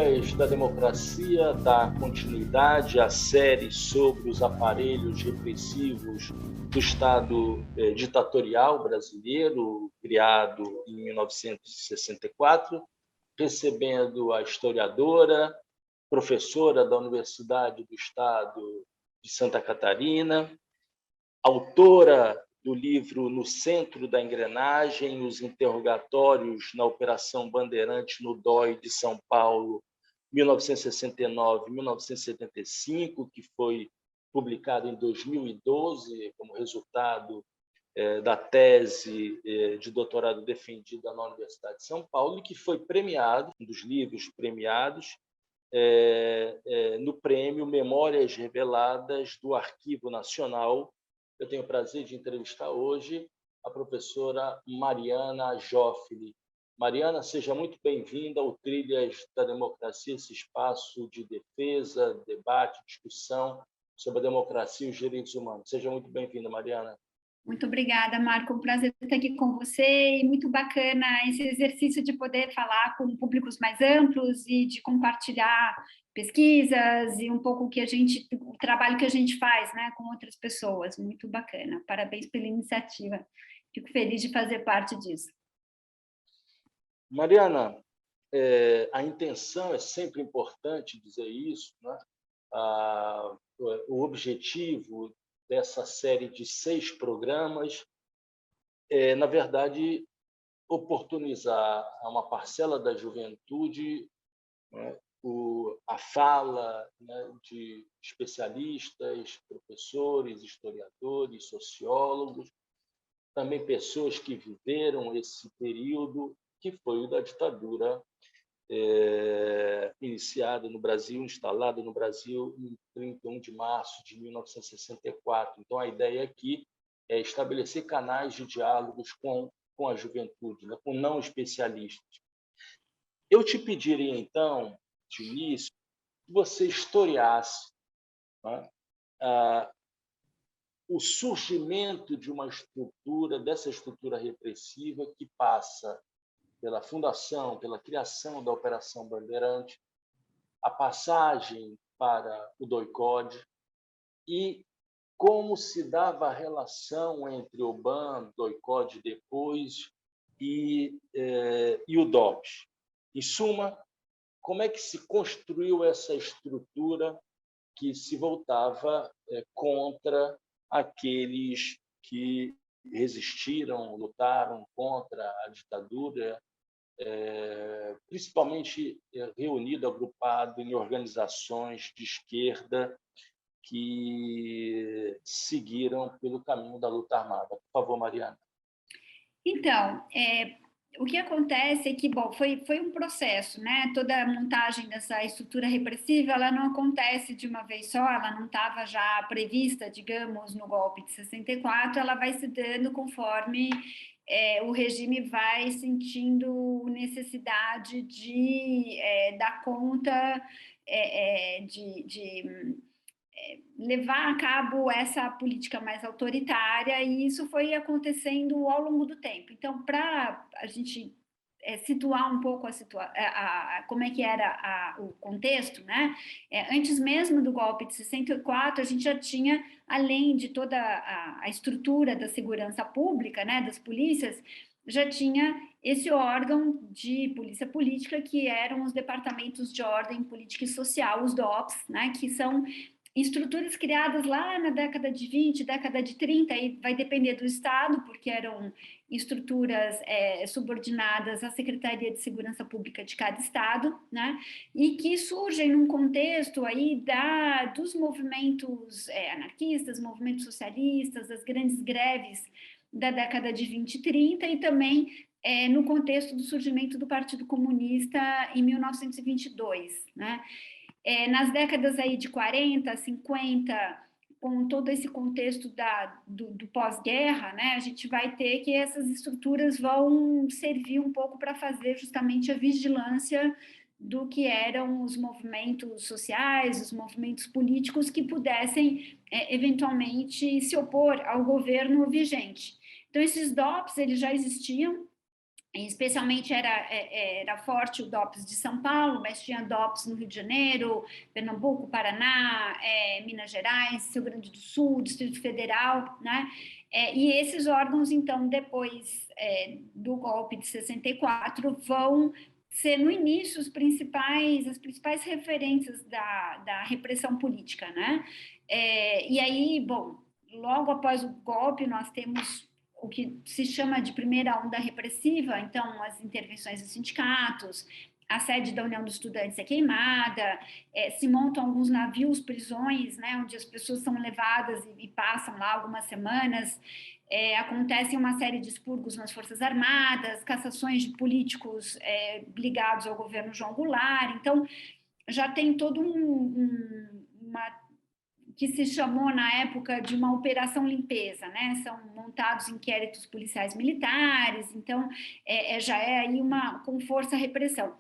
Trilhas da Democracia dá continuidade à série sobre os aparelhos repressivos do Estado ditatorial brasileiro, criado em 1964, recebendo a historiadora, professora da Universidade do Estado de Santa Catarina, autora do livro No Centro da Engrenagem, os interrogatórios na Operação Bandeirante no DOI de São Paulo, 1969-1975, que foi publicado em 2012 como resultado da tese de doutorado defendida na Universidade de São Paulo, e que foi premiado, um dos livros premiados, no prêmio Memórias Reveladas do Arquivo Nacional. Eu tenho o prazer de entrevistar hoje a professora Mariana Joffre. Mariana, seja muito bem-vinda ao Trilhas da Democracia, esse espaço de defesa, debate, discussão sobre a democracia e os direitos humanos. Seja muito bem-vinda, Mariana. Muito obrigada, Marco. Um prazer estar aqui com você e muito bacana esse exercício de poder falar com públicos mais amplos e de compartilhar pesquisas e um pouco o trabalho que a gente faz, né, com outras pessoas. Muito bacana. Parabéns pela iniciativa. Fico feliz de fazer parte disso. Mariana, a intenção é sempre importante dizer isso, né? O objetivo dessa série de 6 programas na verdade, oportunizar a uma parcela da juventude, né, a fala, né, de especialistas, professores, historiadores, sociólogos, também pessoas que viveram esse período, que foi o da ditadura iniciada no Brasil, instalada no Brasil em 31 de março de 1964. Então, a ideia aqui é estabelecer canais de diálogos com a juventude, né, com não especialistas. Eu te pediria, então, de início, que você historiasse, né, o surgimento de uma estrutura, dessa estrutura repressiva que passa pela fundação, pela criação da Operação Bandeirante, a passagem para o DOI-CODE e como se dava a relação entre o BAN, DOI-CODE depois e o DOPS. Em suma, como é que se construiu essa estrutura que se voltava contra aqueles que resistiram, lutaram contra a ditadura, principalmente reunido, agrupado em organizações de esquerda que seguiram pelo caminho da luta armada. Por favor, Mariana. Então, o que acontece é que, bom, foi um processo, né? Toda a montagem dessa estrutura repressiva, ela não acontece de uma vez só, ela não estava já prevista, digamos, no golpe de 64, ela vai se dando conforme o regime vai sentindo necessidade de dar conta de levar a cabo essa política mais autoritária, e isso foi acontecendo ao longo do tempo. Então, para a gente situar um pouco como é que era o contexto, né? Antes mesmo do golpe de 64, a gente já tinha, além de toda a estrutura da segurança pública, né, das polícias, já tinha esse órgão de polícia política, que eram os departamentos de ordem política e social, os DOPS, né, que são estruturas criadas lá na década de 20, década de 30, e vai depender do estado, porque eram estruturas subordinadas à Secretaria de Segurança Pública de cada estado, né? E que surgem num contexto aí dos movimentos anarquistas, movimentos socialistas, das grandes greves da década de 20 e 30, e também no contexto do surgimento do Partido Comunista em 1922, né? Nas décadas aí de 40, 50, com todo esse contexto do pós-guerra, né, a gente vai ter que essas estruturas vão servir um pouco para fazer justamente a vigilância do que eram os movimentos sociais, os movimentos políticos que pudessem eventualmente se opor ao governo vigente. Então, esses DOPS, eles já existiam especialmente era forte o DOPS de São Paulo, mas tinha DOPS no Rio de Janeiro, Pernambuco, Paraná, Minas Gerais, Rio Grande do Sul, Distrito Federal, né? E esses órgãos, então, depois do golpe de 64, vão ser, no início, as principais referências da repressão política, né? E aí, bom, logo após o golpe, nós temos o que se chama de primeira onda repressiva, então as intervenções dos sindicatos, a sede da União dos Estudantes é queimada, se montam alguns navios, prisões, né, onde as pessoas são levadas e passam lá algumas semanas, acontecem uma série de expurgos nas Forças Armadas, cassações de políticos ligados ao governo João Goulart, então já tem todo uma que se chamou na época de uma operação limpeza, né? São montados inquéritos policiais militares, então já é aí com força repressão.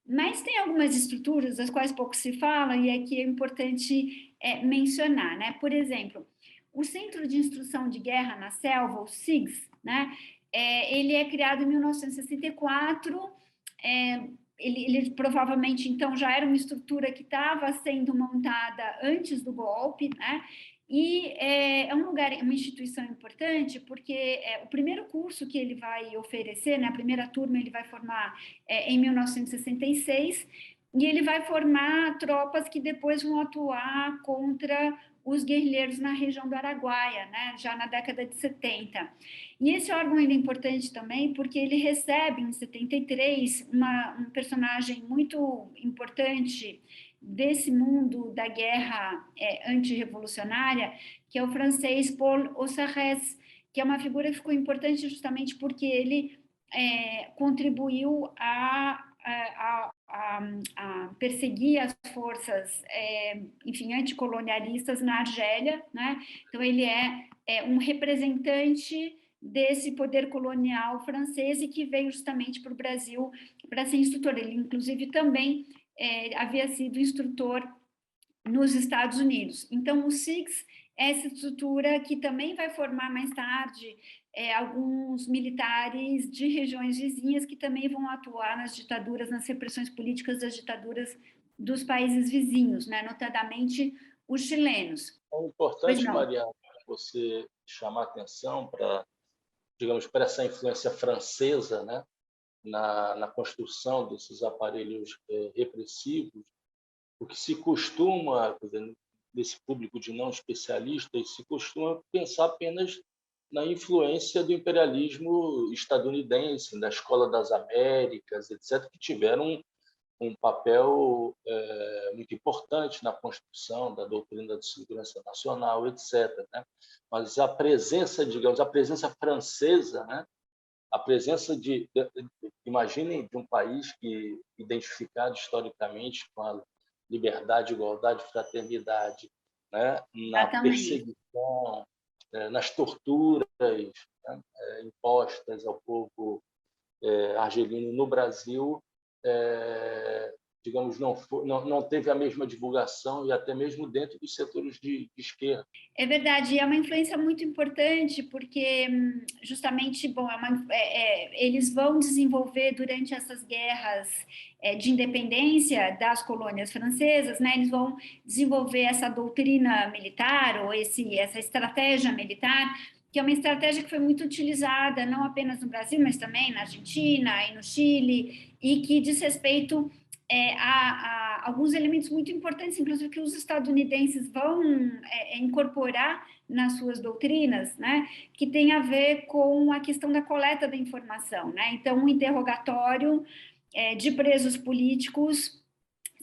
Mas tem algumas estruturas das quais pouco se fala e é que é importante mencionar, né? Por exemplo, o Centro de Instrução de Guerra na Selva, o CIGS, né? Ele é criado em 1964, ele provavelmente, então, já era uma estrutura que estava sendo montada antes do golpe, né? E é um lugar, uma instituição importante, porque o primeiro curso que ele vai oferecer, né, a primeira turma, ele vai formar em 1966, e ele vai formar tropas que depois vão atuar contra os guerrilheiros na região do Araguaia, né, já na década de 70. E esse órgão é importante também porque ele recebe, em 73, um personagem muito importante desse mundo da guerra antirrevolucionária, que é o francês Paul Aucerès, que é uma figura que ficou importante justamente porque ele contribuiu a perseguir as forças, enfim, anticolonialistas na Argélia, né? Então ele é um representante desse poder colonial francês e que veio justamente para o Brasil para ser instrutor. Ele, inclusive, também havia sido instrutor nos Estados Unidos. Então, o SIGS é essa estrutura que também vai formar mais tarde alguns militares de regiões vizinhas que também vão atuar nas ditaduras, nas repressões políticas das ditaduras dos países vizinhos, né? Notadamente os chilenos. É importante, Mariana, você chamar atenção para, digamos, para essa influência francesa, né, na construção desses aparelhos repressivos, o que se costuma, desse público de não especialistas, se costuma pensar apenas na influência do imperialismo estadunidense, da Escola das Américas, etc., que tiveram um papel muito importante na construção da doutrina de segurança nacional, etc., né? Mas a presença, digamos, a presença francesa, né? A presença imaginem, de um país que identificado historicamente com a liberdade, igualdade, fraternidade, né? Na perseguição, nas torturas, né? Impostas ao povo argelino no Brasil, digamos, não teve a mesma divulgação e até mesmo dentro dos setores de esquerda. É verdade, e é uma influência muito importante porque justamente, bom, eles vão desenvolver durante essas guerras de independência das colônias francesas, né? Eles vão desenvolver essa doutrina militar ou essa estratégia militar, que é uma estratégia que foi muito utilizada não apenas no Brasil, mas também na Argentina e no Chile, e que diz respeito a alguns elementos muito importantes, inclusive que os estadunidenses vão incorporar nas suas doutrinas, né, que tem a ver com a questão da coleta da informação, né? Então, um interrogatório de presos políticos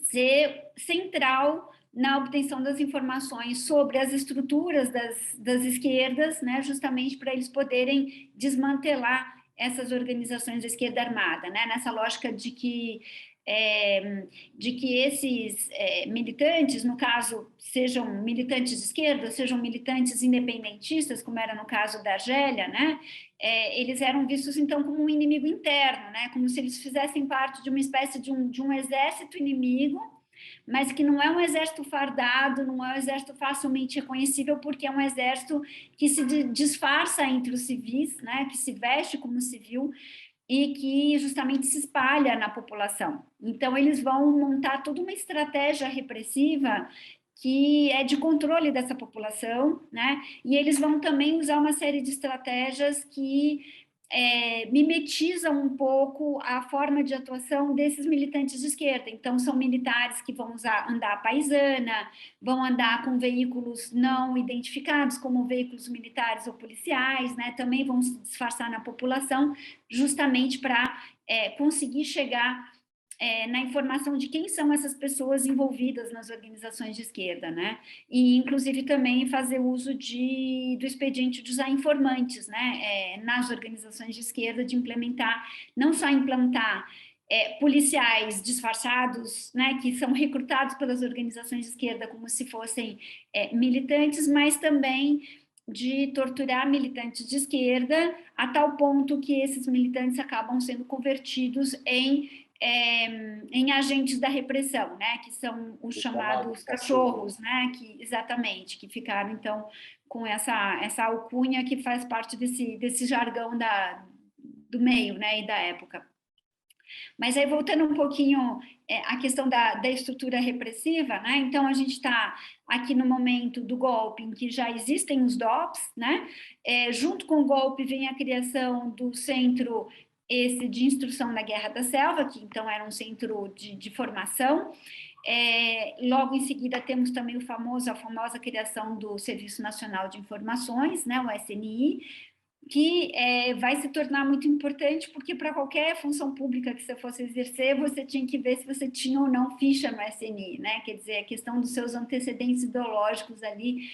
ser central na obtenção das informações sobre as estruturas das esquerdas, né, justamente para eles poderem desmantelar essas organizações da esquerda armada, né, nessa lógica de que esses militantes, no caso, sejam militantes de esquerda, sejam militantes independentistas, como era no caso da Argélia, né? Eles eram vistos, então, como um inimigo interno, né? Como se eles fizessem parte de uma espécie de um exército inimigo, mas que não é um exército fardado, não é um exército facilmente reconhecível, porque é um exército que se disfarça entre os civis, né? Que se veste como civil, e que justamente se espalha na população. Então, eles vão montar toda uma estratégia repressiva que é de controle dessa população, né? E eles vão também usar uma série de estratégias que mimetizam um pouco a forma de atuação desses militantes de esquerda. Então, são militares que vão andar à paisana, vão andar com veículos não identificados como veículos militares ou policiais, né? Também vão se disfarçar na população, justamente para conseguir chegar na informação de quem são essas pessoas envolvidas nas organizações de esquerda, né? E, inclusive, também fazer uso do expediente de usar informantes, né? Nas organizações de esquerda, de implementar, não só implantar policiais disfarçados, né? Que são recrutados pelas organizações de esquerda como se fossem militantes, mas também de torturar militantes de esquerda a tal ponto que esses militantes acabam sendo convertidos em agentes da repressão, né, que são os chamados cachorros, né, que exatamente, que ficaram então com essa alcunha que faz parte desse jargão do meio, né, e da época. Mas aí, voltando um pouquinho à questão da estrutura repressiva, né? Então, a gente está aqui no momento do golpe em que já existem os DOPS, né? Junto com o golpe vem a criação do centro de instrução na Guerra da Selva, que então era um centro de formação. Logo em seguida temos também a famosa criação do Serviço Nacional de Informações, né? O SNI, que vai se tornar muito importante, porque para qualquer função pública que você fosse exercer, você tinha que ver se você tinha ou não ficha no SNI, né? Quer dizer, a questão dos seus antecedentes ideológicos ali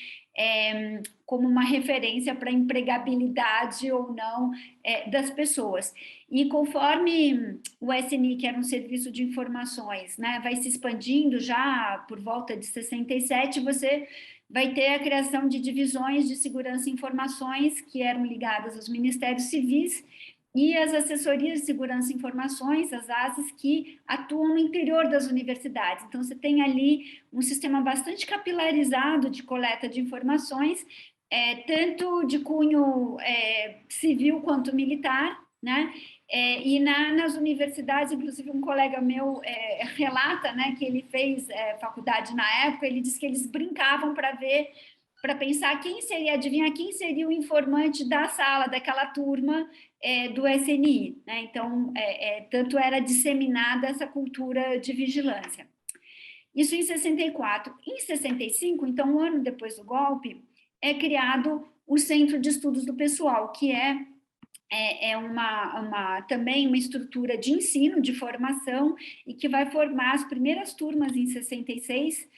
como uma referência para a empregabilidade ou não das pessoas. E conforme o SNI, que era um serviço de informações, né, vai se expandindo já por volta de 67, você vai ter a criação de divisões de segurança e informações que eram ligadas aos ministérios civis e as assessorias de segurança e informações, as ASIs, que atuam no interior das universidades. Então, você tem ali um sistema bastante capilarizado de coleta de informações, tanto de cunho civil quanto militar, né? E nas universidades, inclusive um colega meu relata, né, que ele fez faculdade na época, ele disse que eles brincavam para pensar adivinhar quem seria o informante da sala, daquela turma do SNI, né? Então, tanto era disseminada essa cultura de vigilância. Isso em 64. Em 65, então, um ano depois do golpe, é criado o Centro de Estudos do Pessoal, que também uma estrutura de ensino, de formação, e que vai formar as primeiras turmas em 66,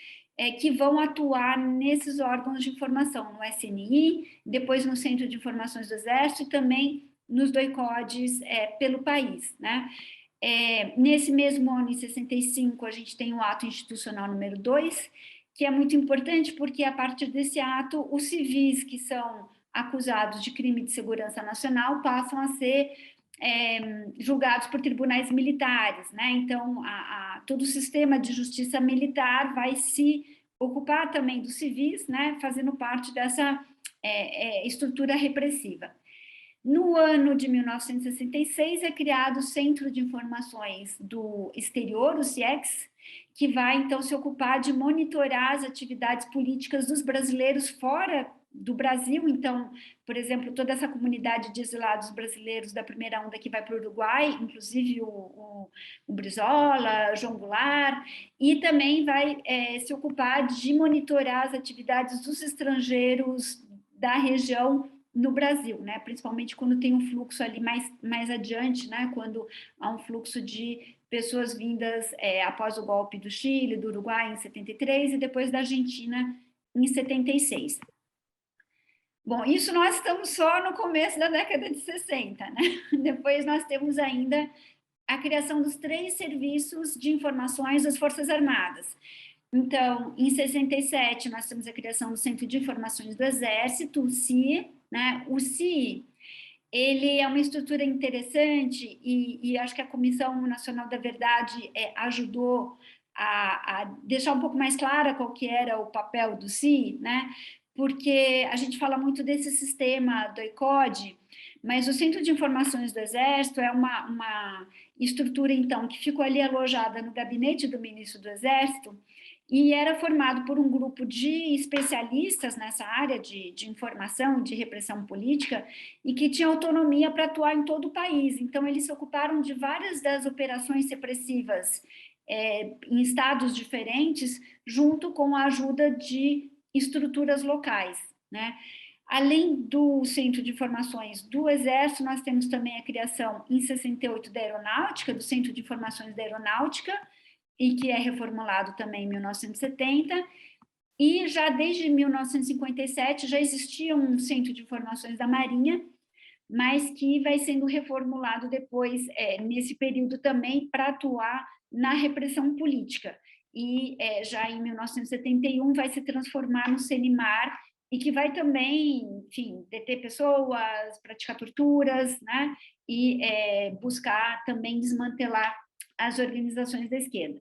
que vão atuar nesses órgãos de informação, no SNI, depois no Centro de Informações do Exército e também nos DOI-CODES pelo país, né? Nesse mesmo ano, em 65, a gente tem o ato institucional número 2, que é muito importante porque, a partir desse ato, os civis que são acusados de crime de segurança nacional passam a ser julgados por tribunais militares, né? Então, todo o sistema de justiça militar vai se ocupar também dos civis, né? Fazendo parte dessa estrutura repressiva. No ano de 1966, é criado o Centro de Informações do Exterior, o CIEX, que vai, então, se ocupar de monitorar as atividades políticas dos brasileiros fora do Brasil. Então, por exemplo, toda essa comunidade de exilados brasileiros da primeira onda que vai para o Uruguai, inclusive o Brizola, João Goulart, e também vai se ocupar de monitorar as atividades dos estrangeiros da região no Brasil, né? Principalmente quando tem um fluxo ali mais adiante, né? Quando há um fluxo de pessoas vindas após o golpe do Chile, do Uruguai em 73 e depois da Argentina em 76. Bom, isso nós estamos só no começo da década de 60, né? Depois nós temos ainda a criação dos 3 serviços de informações das Forças Armadas. Então, em 67, nós temos a criação do Centro de Informações do Exército, o CIE, né? O CIE, ele é uma estrutura interessante e acho que a Comissão Nacional da Verdade ajudou a deixar um pouco mais clara qual que era o papel do CIE, né? Porque a gente fala muito desse sistema do ICOD, Mas o Centro de Informações do Exército é uma estrutura, então, que ficou ali alojada no gabinete do ministro do Exército e era formado por um grupo de especialistas nessa área de informação, de repressão política, e que tinha autonomia para atuar em todo o país. Então, eles se ocuparam de várias das operações repressivas em estados diferentes, junto com a ajuda de estruturas locais, né? Além do Centro de Informações do Exército, nós temos também a criação, em 68, da Aeronáutica, do Centro de Informações da Aeronáutica, e que é reformulado também em 1970, e já desde 1957 já existia um Centro de Informações da Marinha, mas que vai sendo reformulado depois, nesse período também, para atuar na repressão política. E já em 1971 vai se transformar no CENIMAR, e que vai também, enfim, deter pessoas, praticar torturas, né? E buscar também desmantelar as organizações da esquerda.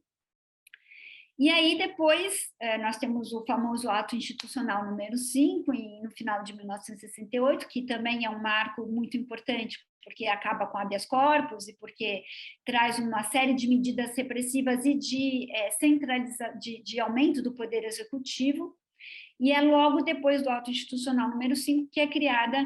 E aí, depois, nós temos o famoso Ato Institucional número 5, no final de 1968, que também é um marco muito importante, porque acaba com habeas corpus e porque traz uma série de medidas repressivas e de aumento do poder executivo. E é logo depois do Ato Institucional número 5 que é criada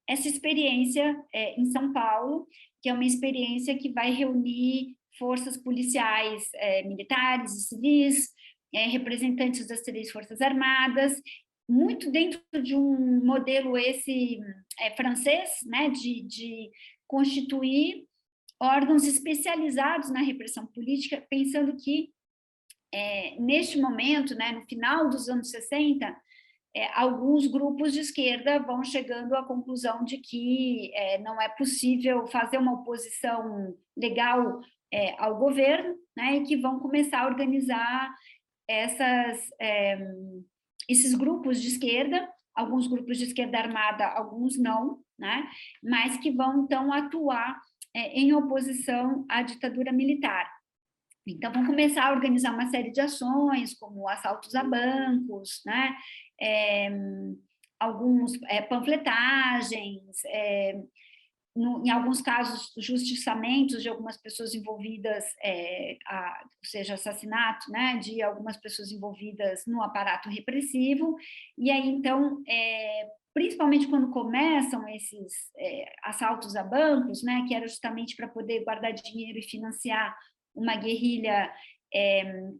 essa experiência em São Paulo, que é uma experiência que vai reunir forças policiais, militares e civis, representantes das 3 Forças Armadas, muito dentro de um modelo francês, né, de constituir órgãos especializados na repressão política, pensando que, neste momento, né, no final dos anos 60, alguns grupos de esquerda vão chegando à conclusão de que não é possível fazer uma oposição legal ao governo, né, e que vão começar a organizar esses grupos de esquerda, alguns grupos de esquerda armada, alguns não, né, mas que vão, então, atuar em oposição à ditadura militar. Então, vão começar a organizar uma série de ações, como assaltos a bancos, né? Alguns panfletagens, em alguns casos, justiçamentos de algumas pessoas envolvidas, ou seja, assassinato, né, de algumas pessoas envolvidas no aparato repressivo. E aí, então, principalmente quando começam esses assaltos a bancos, né, que era justamente para poder guardar dinheiro e financiar uma guerrilha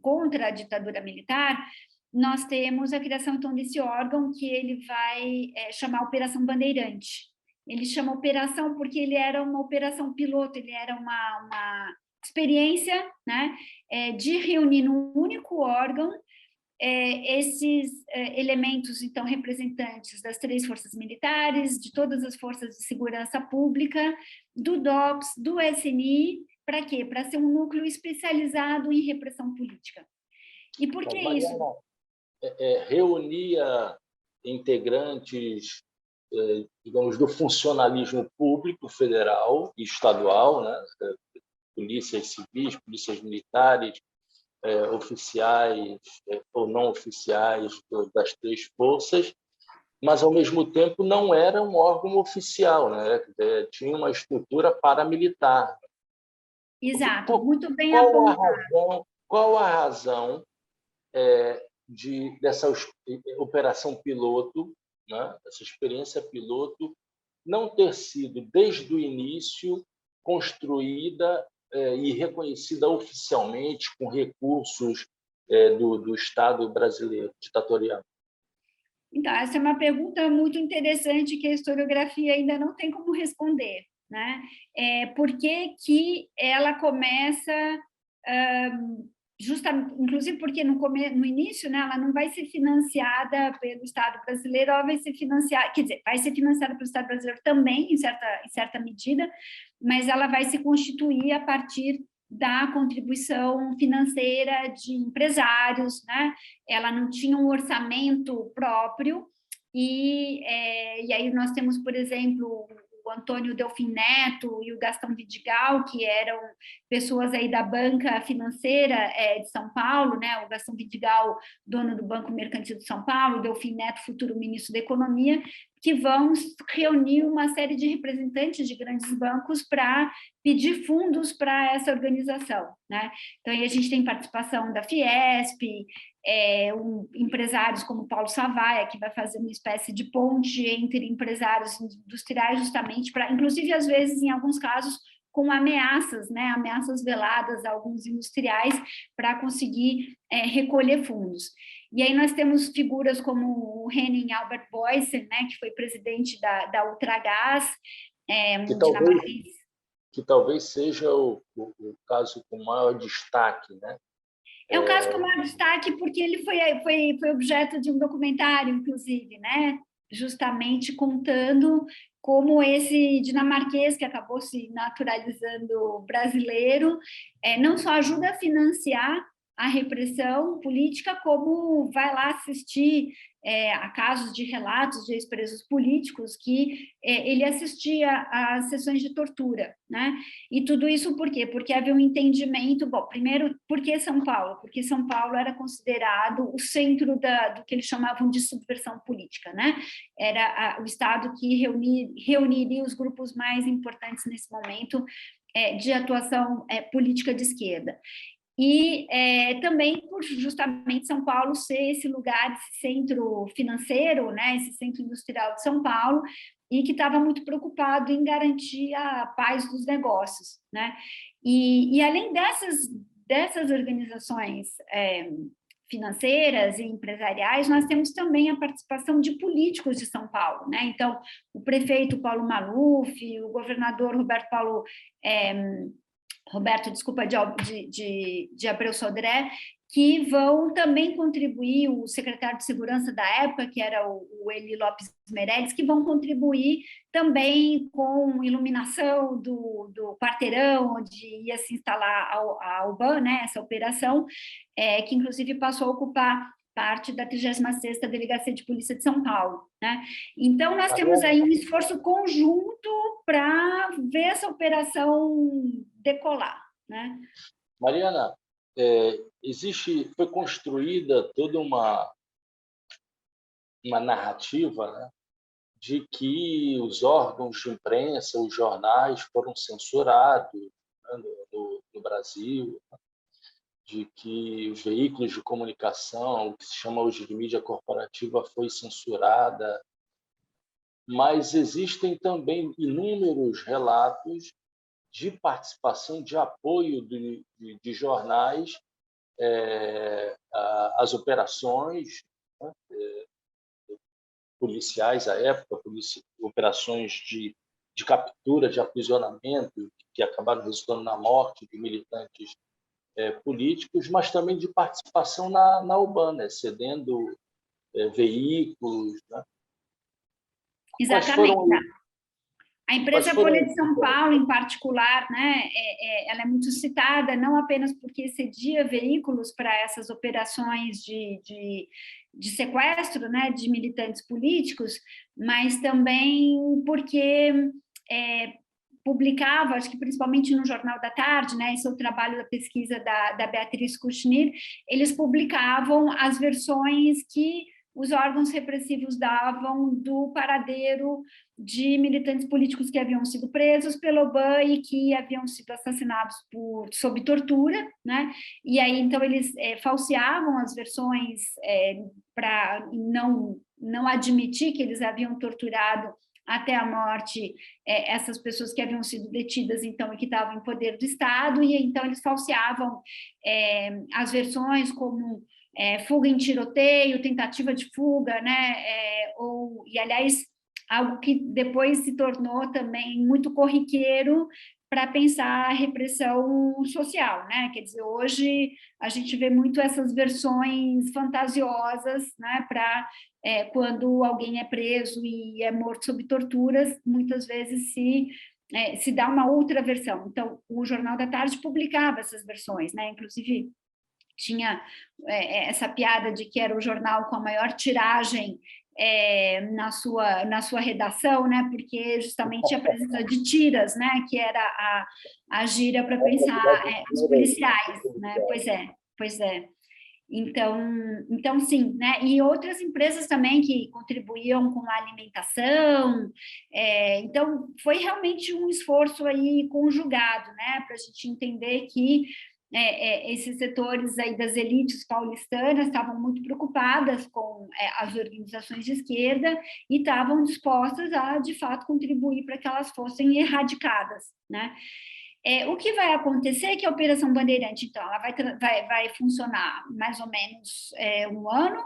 contra a ditadura militar, nós temos a criação, então, desse órgão que ele vai chamar Operação Bandeirante. Ele chama operação porque ele era uma operação piloto, ele era uma experiência, né, de reunir num único órgão esses elementos, então, representantes das 3 forças militares, de todas as forças de segurança pública, do DOPS, do SNI. Para quê? Para ser um núcleo especializado em repressão política. E por que isso? Reunia integrantes, digamos, do funcionalismo público federal e estadual, né? Polícias civis, polícias militares, oficiais ou não oficiais das 3 forças, mas, ao mesmo tempo, não era um órgão oficial, né? Tinha uma estrutura paramilitar. Exato, muito bem apontado. Qual a razão dessa operação piloto, né? Essa experiência piloto, não ter sido, desde o início, construída e reconhecida oficialmente com recursos do Estado brasileiro ditatorial? Então, essa é uma pergunta muito interessante que a historiografia ainda não tem como responder, né? Por que ela começa, inclusive porque no início, né, ela não vai ser financiada pelo Estado brasileiro, ela vai ser financiada, quer dizer, vai ser financiada pelo Estado brasileiro também, em certa medida, mas ela vai se constituir a partir da contribuição financeira de empresários, né? Ela não tinha um orçamento próprio, e aí nós temos, por exemplo, o Antônio Delfim Neto e o Gastão Vidigal, que eram pessoas aí da banca financeira de São Paulo, né? O Gastão Vidigal, dono do Banco Mercantil de São Paulo, o Delfim Neto, futuro ministro da Economia, que vão reunir uma série de representantes de grandes bancos para pedir fundos para essa organização, né? Então, aí a gente tem participação da Fiesp, empresários como Paulo Savaia, que vai fazer uma espécie de ponte entre empresários industriais, justamente para, inclusive, às vezes, em alguns casos, com ameaças, né? Ameaças veladas a alguns industriais para conseguir recolher fundos. E aí nós temos figuras como o Henning Albert Boysen, né? Que foi presidente da Ultragaz, dinamarquês. Que talvez seja o caso com maior destaque, né? É um caso com maior destaque porque ele foi objeto de um documentário, inclusive, né? Justamente contando como esse dinamarquês, que acabou se naturalizando brasileiro, não só ajuda a financiar a repressão política, como vai lá assistir a casos de relatos de ex-presos políticos que ele assistia às sessões de tortura, né? E tudo isso por quê? Porque havia um entendimento, bom, primeiro, por que São Paulo? Porque São Paulo era considerado o centro do que eles chamavam de subversão política, né? Era o estado que reuniria os grupos mais importantes nesse momento de atuação política de esquerda. E também por justamente São Paulo ser esse lugar, esse centro financeiro, né, esse centro industrial de São Paulo, e que estava muito preocupado em garantir a paz dos negócios, né? E além dessas organizações financeiras e empresariais, nós temos também a participação de políticos de São Paulo, né? Então, o prefeito Paulo Maluf, o governador Roberto, de Abreu Sodré, que vão também contribuir, o secretário de Segurança da época, que era o Eli Lopes Meirelles, que vão contribuir também com iluminação do quarteirão onde ia se instalar a UBAN, né, essa operação, que inclusive passou a ocupar parte da 36ª Delegacia de Polícia de São Paulo, né? Então, nós temos aí um esforço conjunto para ver essa operação decolar, né? Mariana, foi construída toda uma narrativa, né, de que os órgãos de imprensa, os jornais foram censurados, né, no Brasil, de que os veículos de comunicação, o que se chama hoje de mídia corporativa, foi censurada, mas existem também inúmeros relatos de participação, de apoio de jornais às operações, né, policiais à época, operações de captura, de aprisionamento, que acabaram resultando na morte de militantes políticos, mas também de participação na UBAN, né, cedendo veículos. Né? Exatamente. A empresa Folha de São Paulo, em particular, né, ela é muito citada, não apenas porque cedia veículos para essas operações de sequestro, né, de militantes políticos, mas também porque publicava, acho que principalmente no Jornal da Tarde, né, esse é o trabalho da pesquisa da Beatriz Kuchnir, eles publicavam as versões que os órgãos repressivos davam do paradeiro de militantes políticos que haviam sido presos pela OBAN e que haviam sido assassinados sob tortura, né? E aí, então, eles falseavam as versões para não admitir que eles haviam torturado até a morte essas pessoas que haviam sido detidas, então, e que estavam em poder do Estado, e então eles falseavam as versões como fuga em tiroteio, tentativa de fuga, né? E, aliás, algo que depois se tornou também muito corriqueiro para pensar a repressão social, né? Quer dizer, hoje a gente vê muito essas versões fantasiosas, né? Para quando alguém é preso e é morto sob torturas, muitas vezes se dá uma outra versão. Então, o Jornal da Tarde publicava essas versões, né? Inclusive tinha essa piada de que era o jornal com a maior tiragem na sua redação, né? Porque justamente a presença de tiras, né? Que era a gíria para pensar os policiais, né? Pois é. Então sim, né? E outras empresas também que contribuíam com a alimentação. Então, foi realmente um esforço aí conjugado, né? Para a gente entender que esses setores aí das elites paulistanas estavam muito preocupadas com as organizações de esquerda e estavam dispostas a, de fato, contribuir para que elas fossem erradicadas, né? O que vai acontecer é que a Operação Bandeirante, então, ela vai funcionar mais ou menos um ano,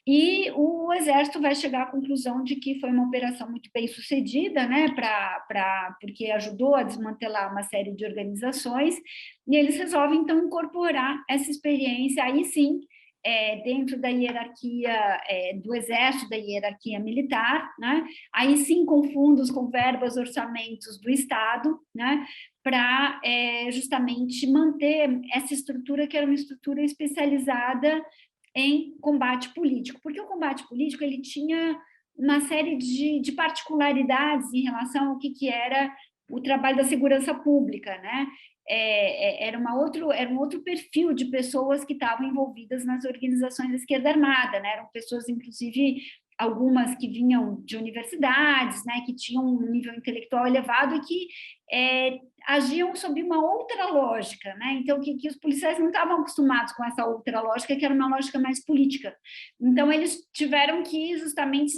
e o Exército vai chegar à conclusão de que foi uma operação muito bem sucedida, né, porque ajudou a desmantelar uma série de organizações, e eles resolvem, então, incorporar essa experiência, aí sim, dentro da hierarquia do Exército, da hierarquia militar, né, aí sim com fundos, com verbas, orçamentos do Estado, né, para justamente manter essa estrutura, que era uma estrutura especializada em combate político, porque o combate político ele tinha uma série de particularidades em relação ao que era o trabalho da segurança pública, né? Era um outro perfil de pessoas que estavam envolvidas nas organizações da esquerda armada, né? Eram pessoas, inclusive, algumas que vinham de universidades, né? Que tinham um nível intelectual elevado e que agiam sob uma outra lógica, né? Então, que os policiais não estavam acostumados com essa outra lógica, que era uma lógica mais política. Então, eles tiveram que justamente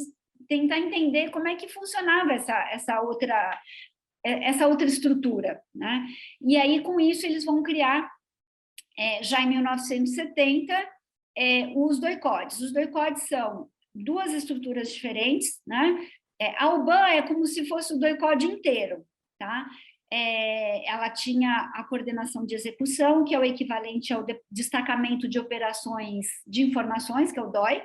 tentar entender como é que funcionava essa outra estrutura, né? E aí, com isso, eles vão criar, já em 1970, os doicodes. Os doicodes são duas estruturas diferentes, né? A UBAN é como se fosse o doicode inteiro, tá? Ela tinha a coordenação de execução, que é o equivalente ao destacamento de operações de informações, que é o DOI,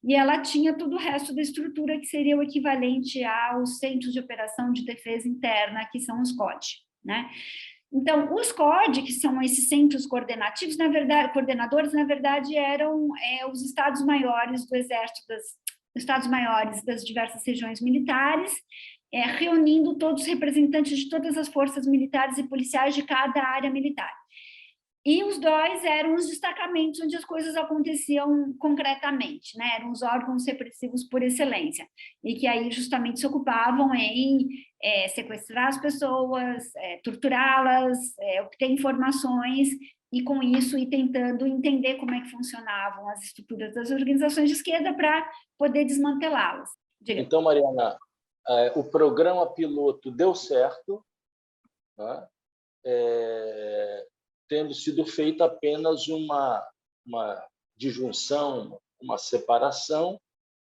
e ela tinha todo o resto da estrutura, que seria o equivalente aos Centros de Operação de Defesa Interna, que são os COD, né? Então, os COD, que são esses centros coordenativos, na verdade, coordenadores, na verdade, eram os estados maiores do Exército, estados maiores das diversas regiões militares, reunindo todos os representantes de todas as forças militares e policiais de cada área militar. E os DOIs eram os destacamentos onde as coisas aconteciam concretamente, né? Eram os órgãos repressivos por excelência, e que aí justamente se ocupavam em sequestrar as pessoas, torturá-las, obter informações, e com isso ir tentando entender como é que funcionavam as estruturas das organizações de esquerda para poder desmantelá-las. Então, Mariana, o programa piloto deu certo, né? Tendo sido feita apenas uma disjunção, uma separação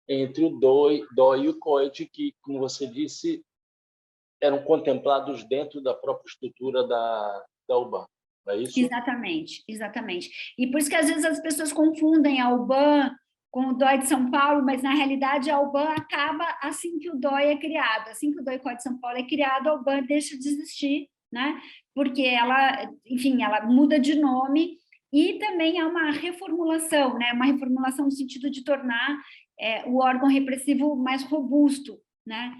entre o DOI e o COID, que, como você disse, eram contemplados dentro da própria estrutura da UBAN, não é isso? Exatamente, exatamente. E por isso que às vezes as pessoas confundem a UBAN com o DOI de São Paulo, mas na realidade a UBAN acaba assim que o DOI é criado. Assim que o DOI-COID de São Paulo é criado, a UBAN deixa de existir, né? Porque ela, enfim, ela muda de nome, e também há uma reformulação, né? Uma reformulação no sentido de tornar o órgão repressivo mais robusto, né?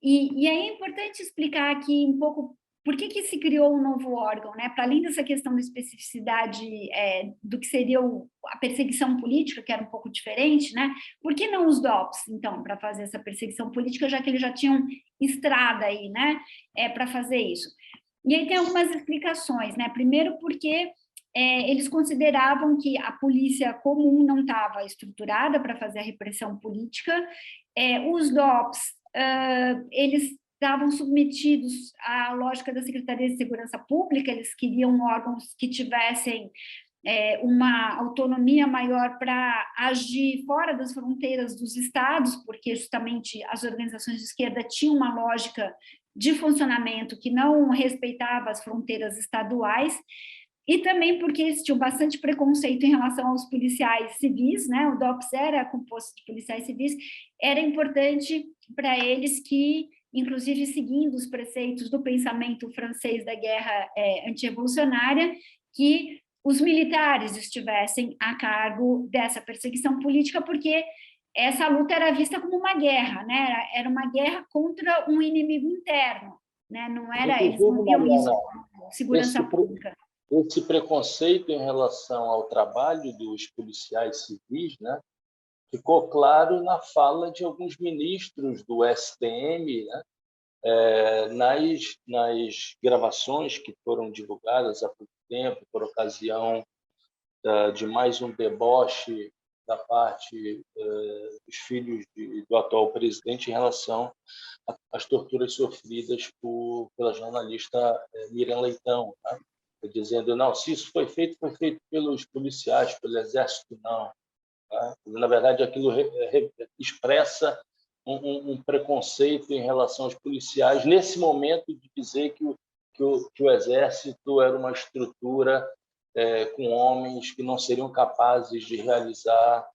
E aí é importante explicar aqui um pouco por que se criou um novo órgão, né? Para além dessa questão da especificidade do que seria a perseguição política, que era um pouco diferente, né? Por que não os DOPS, então, para fazer essa perseguição política, já que eles já tinham estrada aí, né? Para fazer isso. E aí tem algumas explicações, né? Primeiro, porque eles consideravam que a polícia comum não estava estruturada para fazer a repressão política, os DOPS, eles estavam submetidos à lógica da Secretaria de Segurança Pública, eles queriam órgãos que tivessem uma autonomia maior para agir fora das fronteiras dos estados, porque justamente as organizações de esquerda tinham uma lógica de funcionamento que não respeitava as fronteiras estaduais, e também porque eles tinham bastante preconceito em relação aos policiais civis, né? O DOPS era composto de policiais civis, era importante para eles que, inclusive seguindo os preceitos do pensamento francês da guerra antirrevolucionária, que os militares estivessem a cargo dessa perseguição política, porque essa luta era vista como uma guerra, né? Era uma guerra contra um inimigo interno, né? Não era, eles não viam isso como segurança pública. esse preconceito em relação ao trabalho dos policiais civis, né, ficou claro na fala de alguns ministros do STM, né, nas gravações que foram divulgadas há pouco tempo, por ocasião de mais um deboche da parte dos filhos do atual presidente em relação às torturas sofridas pela jornalista Miriam Leitão, né? Dizendo, não, se isso foi feito pelos policiais, pelo Exército, não. Tá? Na verdade, aquilo expressa um preconceito em relação aos policiais, nesse momento de dizer que o Exército era uma estrutura com homens que não seriam capazes de realizar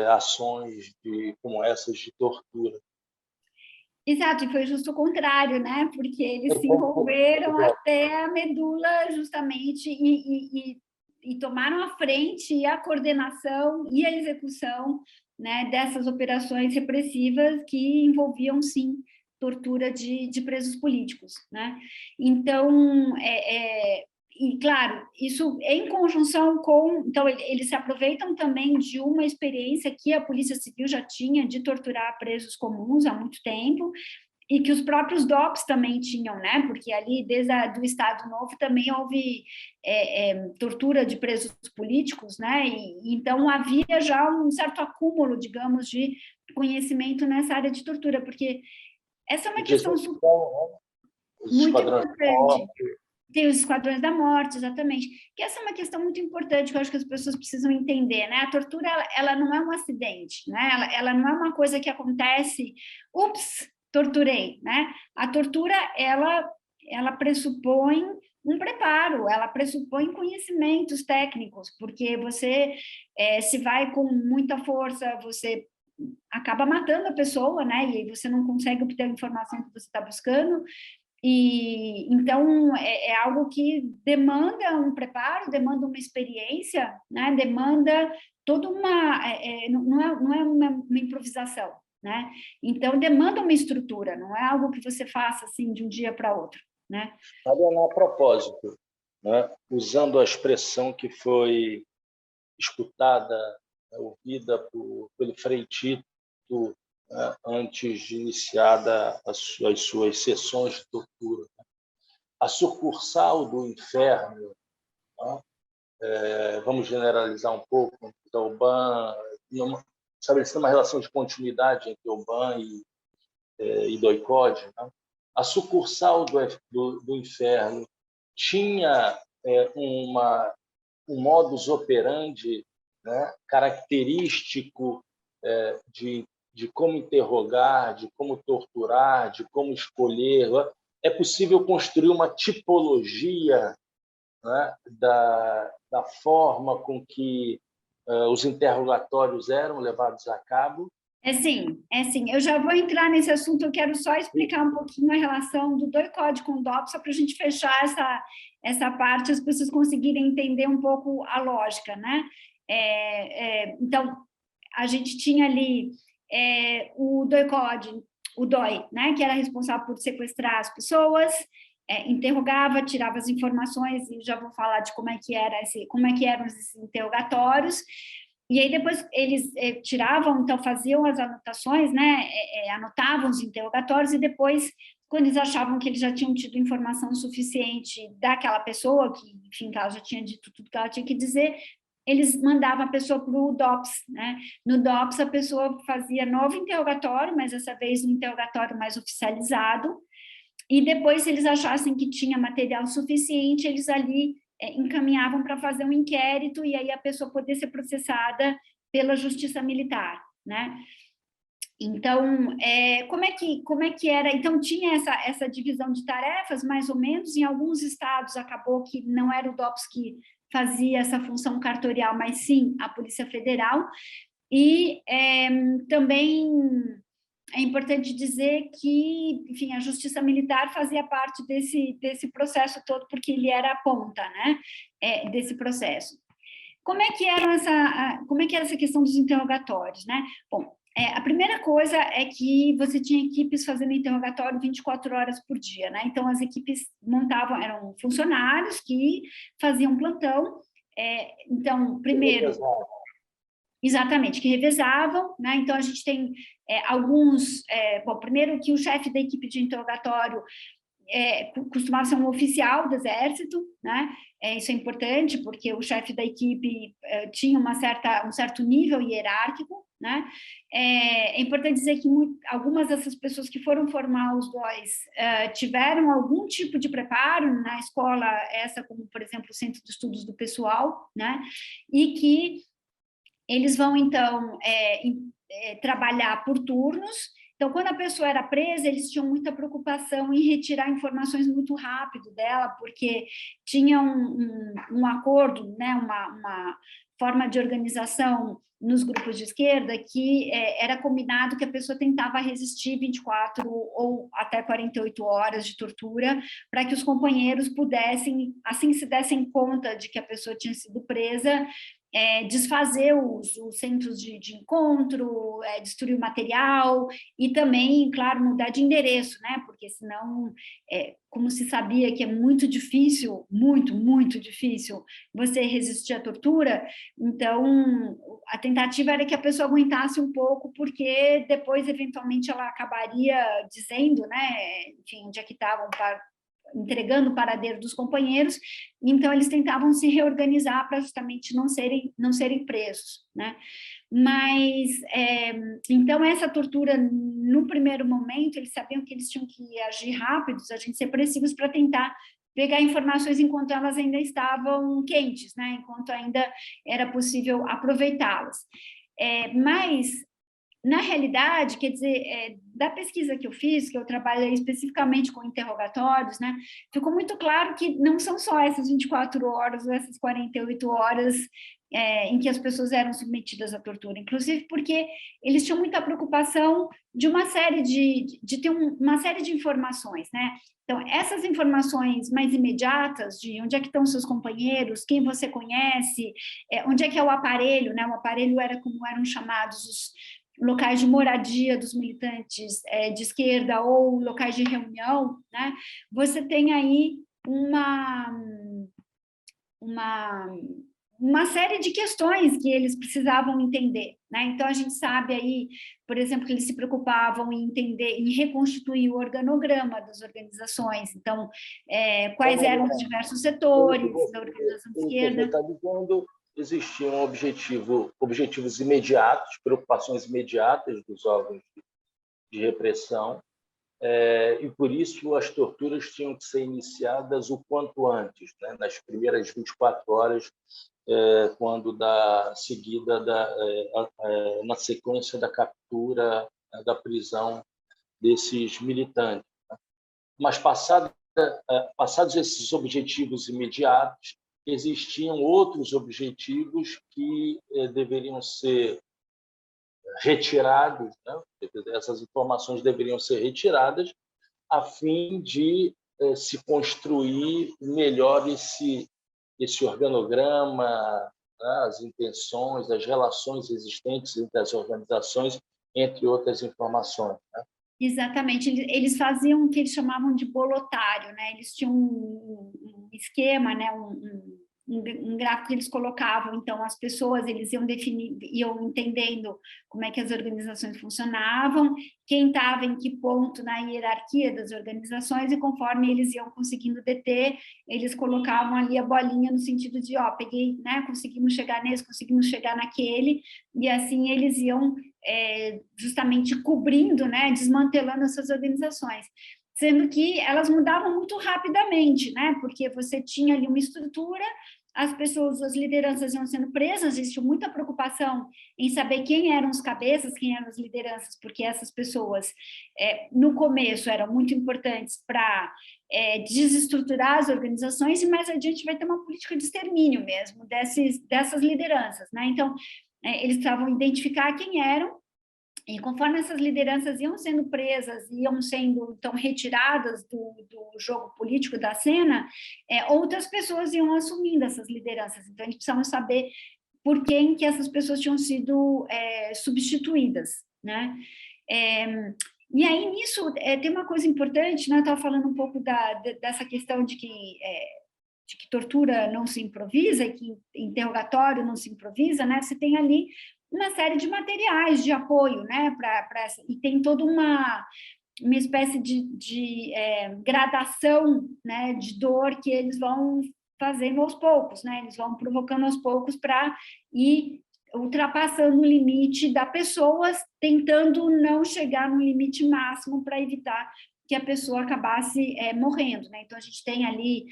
ações como essas de tortura. Exato, e foi justo o contrário, né? Porque eles se envolveram até a medula, justamente, e tomaram a frente e a coordenação e a execução, né, dessas operações repressivas que envolviam, sim, tortura de presos políticos, né? Então, e, claro, isso em conjunção com... Então, eles se aproveitam também de uma experiência que a Polícia Civil já tinha de torturar presos comuns há muito tempo, e que os próprios DOPS também tinham, né? Porque ali, desde o Estado Novo, também houve tortura de presos políticos, né? E então, havia já um certo acúmulo, digamos, de conhecimento nessa área de tortura, porque essa é uma questão muito importante. Tem os esquadrões da morte, exatamente. Que essa é uma questão muito importante que eu acho que as pessoas precisam entender, né? A tortura, ela não é um acidente, né? Ela não é uma coisa que acontece, ups, torturei, né? A tortura, ela pressupõe um preparo, ela pressupõe conhecimentos técnicos, porque você, se vai com muita força, você acaba matando a pessoa, né? E aí você não consegue obter a informação que você está buscando. E então é algo que demanda um preparo, demanda uma experiência, né? Demanda toda uma não é uma improvisação, né? Então demanda uma estrutura, não é algo que você faça assim de um dia para outro, né? Mariana, a propósito, né? Usando a expressão que foi escutada, ouvida pelo Frei Tito, né, antes de iniciada as suas sessões de tortura. A sucursal do inferno, né, vamos generalizar um pouco, da UBAN, estabelecendo uma relação de continuidade entre UBAN e DOI-CODE, né? A sucursal do inferno tinha um modus operandi, né, característico de como interrogar, de como torturar, de como escolher. É possível construir uma tipologia, né, da forma com que os interrogatórios eram levados a cabo? É sim. Eu já vou entrar nesse assunto, eu quero só explicar um pouquinho a relação do DOI-CODE com o DOPS, só para a gente fechar essa parte, as pessoas conseguirem entender um pouco a lógica, né? Então, a gente tinha ali o DOI-CODE, o DOI, né, que era responsável por sequestrar as pessoas, interrogava, tirava as informações, e já vou falar de como é que eram esses interrogatórios. E aí depois eles tiravam, então faziam as anotações, né, anotavam os interrogatórios, e depois, quando eles achavam que eles já tinham tido informação suficiente daquela pessoa, que, enfim, que ela já tinha dito tudo que ela tinha que dizer, eles mandavam a pessoa para o DOPS, né? No DOPS, a pessoa fazia novo interrogatório, mas dessa vez um interrogatório mais oficializado, e depois, se eles achassem que tinha material suficiente, eles ali encaminhavam para fazer um inquérito, e aí a pessoa poder ser processada pela justiça militar, né? Então, como é que era? Então, tinha essa divisão de tarefas, mais ou menos. Em alguns estados, acabou que não era o DOPS que fazia essa função cartorial, mas sim a Polícia Federal. E também é importante dizer que, enfim, a Justiça Militar fazia parte desse processo todo, porque ele era a ponta, né, desse processo. Como é que era essa questão dos interrogatórios, né? Bom, A primeira coisa é que você tinha equipes fazendo interrogatório 24 horas por dia, né? Então, as equipes montavam, eram funcionários que faziam plantão. Então, primeiro... Exatamente, que revezavam, né? Então, a gente tem alguns... bom, primeiro que o chefe da equipe de interrogatório costumava ser um oficial do Exército, né? Isso é importante, porque o chefe da equipe tinha um certo nível hierárquico, né? É importante dizer que algumas dessas pessoas que foram formar os DOIs tiveram algum tipo de preparo na escola, essa como, por exemplo, o Centro de Estudos do Pessoal, né? E que eles vão, então, trabalhar por turnos. Então, quando a pessoa era presa, eles tinham muita preocupação em retirar informações muito rápido dela, porque tinha um acordo, né, uma forma de organização nos grupos de esquerda que era combinado que a pessoa tentava resistir 24 ou até 48 horas de tortura, para que os companheiros pudessem, assim se dessem conta de que a pessoa tinha sido presa, desfazer os centros de encontro, destruir o material e também, claro, mudar de endereço, né? Porque senão, como se sabia que é muito difícil, muito difícil você resistir à tortura, então a tentativa era que a pessoa aguentasse um pouco, porque depois, eventualmente, ela acabaria dizendo, né? Enfim, onde é que estavam entregando o paradeiro dos companheiros, então eles tentavam se reorganizar para justamente não serem presos, né? Mas, então, essa tortura, no primeiro momento, eles sabiam que eles tinham que agir rápidos, agir repressivos para tentar pegar informações enquanto elas ainda estavam quentes, né? Enquanto ainda era possível aproveitá-las. Mas, na realidade, quer dizer, da pesquisa que eu fiz, que eu trabalhei especificamente com interrogatórios, né, ficou muito claro que não são só essas 24 horas ou essas 48 horas em que as pessoas eram submetidas à tortura, inclusive porque eles tinham muita preocupação de uma série de ter uma série de informações, né? Então, essas informações mais imediatas, de onde é que estão seus companheiros, quem você conhece, onde é que é o aparelho, né? O aparelho era como eram chamados os locais de moradia dos militantes de esquerda ou locais de reunião, né? Você tem aí uma série de questões que eles precisavam entender, né? Então, a gente sabe aí, por exemplo, que eles se preocupavam em entender, em reconstituir o organograma das organizações, então, quais eram os diversos setores da organização de esquerda. Você está dizendo, existiam objetivos imediatos, preocupações imediatas dos órgãos de repressão, e por isso as torturas tinham que ser iniciadas o quanto antes, né? Nas primeiras 24 horas, quando na sequência da captura, da prisão desses militantes. Mas passados esses objetivos imediatos, existiam outros objetivos que deveriam ser retirados, né? Essas informações deveriam ser retiradas a fim de se construir melhor esse organograma, né? As intenções, as relações existentes entre as organizações, entre outras informações, né? Exatamente, eles faziam o que eles chamavam de bolotário, né? Eles tinham um esquema, né? Um gráfico que eles colocavam, então as pessoas eles iam entendendo como é que as organizações funcionavam, quem estava em que ponto na hierarquia das organizações, e conforme eles iam conseguindo deter, eles colocavam ali a bolinha no sentido de, peguei, né? Conseguimos chegar nesse, conseguimos chegar naquele, e assim eles iam justamente cobrindo, né? Desmantelando essas organizações. Sendo que elas mudavam muito rapidamente, né? Porque você tinha ali uma estrutura, as pessoas, as lideranças iam sendo presas, existia muita preocupação em saber quem eram os cabeças, quem eram as lideranças, porque essas pessoas, no começo, eram muito importantes para desestruturar as organizações, e mais adiante vai ter uma política de extermínio mesmo dessas lideranças, né? Então, eles precisavam identificar quem eram, e conforme essas lideranças iam sendo presas, iam sendo, então, retiradas do jogo político da cena, outras pessoas iam assumindo essas lideranças. Então, a gente precisava saber por quem que essas pessoas tinham sido substituídas, né? E aí, nisso, tem uma coisa importante, né? Eu estava falando um pouco dessa questão de que tortura não se improvisa, que interrogatório não se improvisa, né? Você tem ali uma série de materiais de apoio, né? E tem toda uma espécie de gradação, né? De dor que eles vão fazendo aos poucos, né? Eles vão provocando aos poucos para ir ultrapassando o limite da pessoa, tentando não chegar no limite máximo para evitar que a pessoa acabasse morrendo, né? Então, a gente tem ali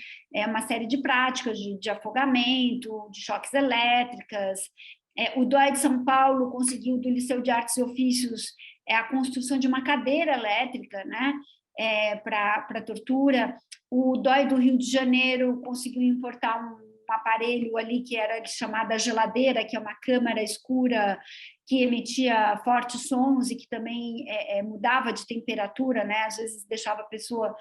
uma série de práticas de afogamento, de choques elétricas. O DOI de São Paulo conseguiu, do Liceu de Artes e Ofícios, a construção de uma cadeira elétrica, né? Para tortura. O DOI do Rio de Janeiro conseguiu importar um aparelho ali que era chamada geladeira, que é uma câmara escura que emitia fortes sons e que também mudava de temperatura, né? Às vezes deixava a pessoa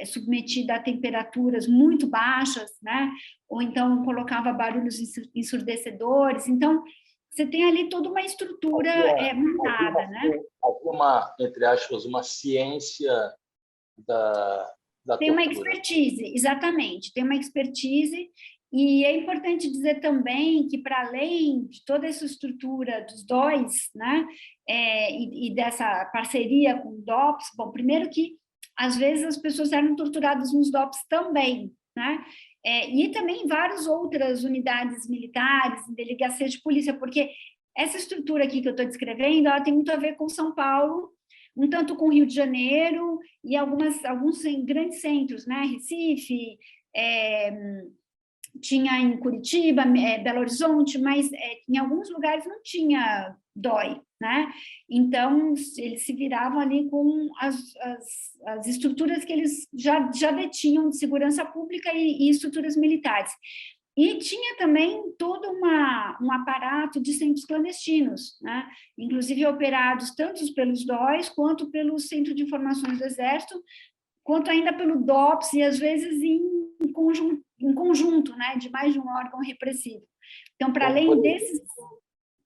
submetida a temperaturas muito baixas, né? Ou então colocava barulhos ensurdecedores. Então, você tem ali toda uma estrutura montada, né? Havia uma, entre aspas, uma ciência da tem uma tortura. expertise, exatamente, tem uma expertise. E é importante dizer também que, para além de toda essa estrutura dos DOIs, né, e dessa parceria com o DOPS, bom, primeiro que, às vezes, as pessoas eram torturadas nos DOPS também, né, e também em várias outras unidades militares, em delegacias de polícia, porque essa estrutura aqui que eu estou descrevendo, ela tem muito a ver com São Paulo, um tanto com Rio de Janeiro e alguns grandes centros, né, Recife, tinha em Curitiba, Belo Horizonte, mas em alguns lugares não tinha DOI, né? Então, eles se viravam ali com as estruturas que eles já detinham de segurança pública e estruturas militares. E tinha também todo um aparato de centros clandestinos, né? Inclusive operados tanto pelos DOIs quanto pelo Centro de Informações do Exército, quanto ainda pelo DOPS e, às vezes, em conjunto, né, de mais de um órgão repressivo. Então, para além desses...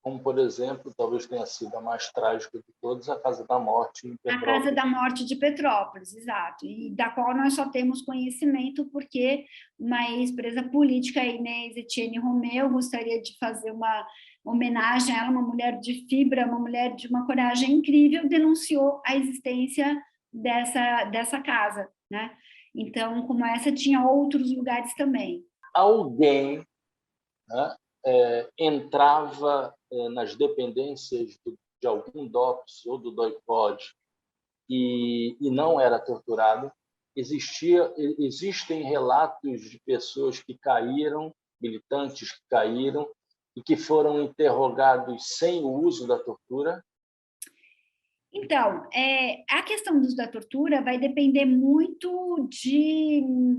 Como, por exemplo, talvez tenha sido a mais trágica de todas, a Casa da Morte em Petrópolis. A Casa da Morte de Petrópolis, exato, e da qual nós só temos conhecimento porque uma ex-presa política, Inês Etienne Romeu, gostaria de fazer uma homenagem a ela, uma mulher de fibra, uma mulher de uma coragem incrível, denunciou a existência dessa casa, né? Então, como essa, tinha outros lugares também. Alguém, né, entrava nas dependências de algum DOPS ou do DOI-POD e não era torturado. Existem relatos de pessoas que caíram, militantes que caíram e que foram interrogados sem o uso da tortura. Então, a questão do uso da tortura vai depender muito de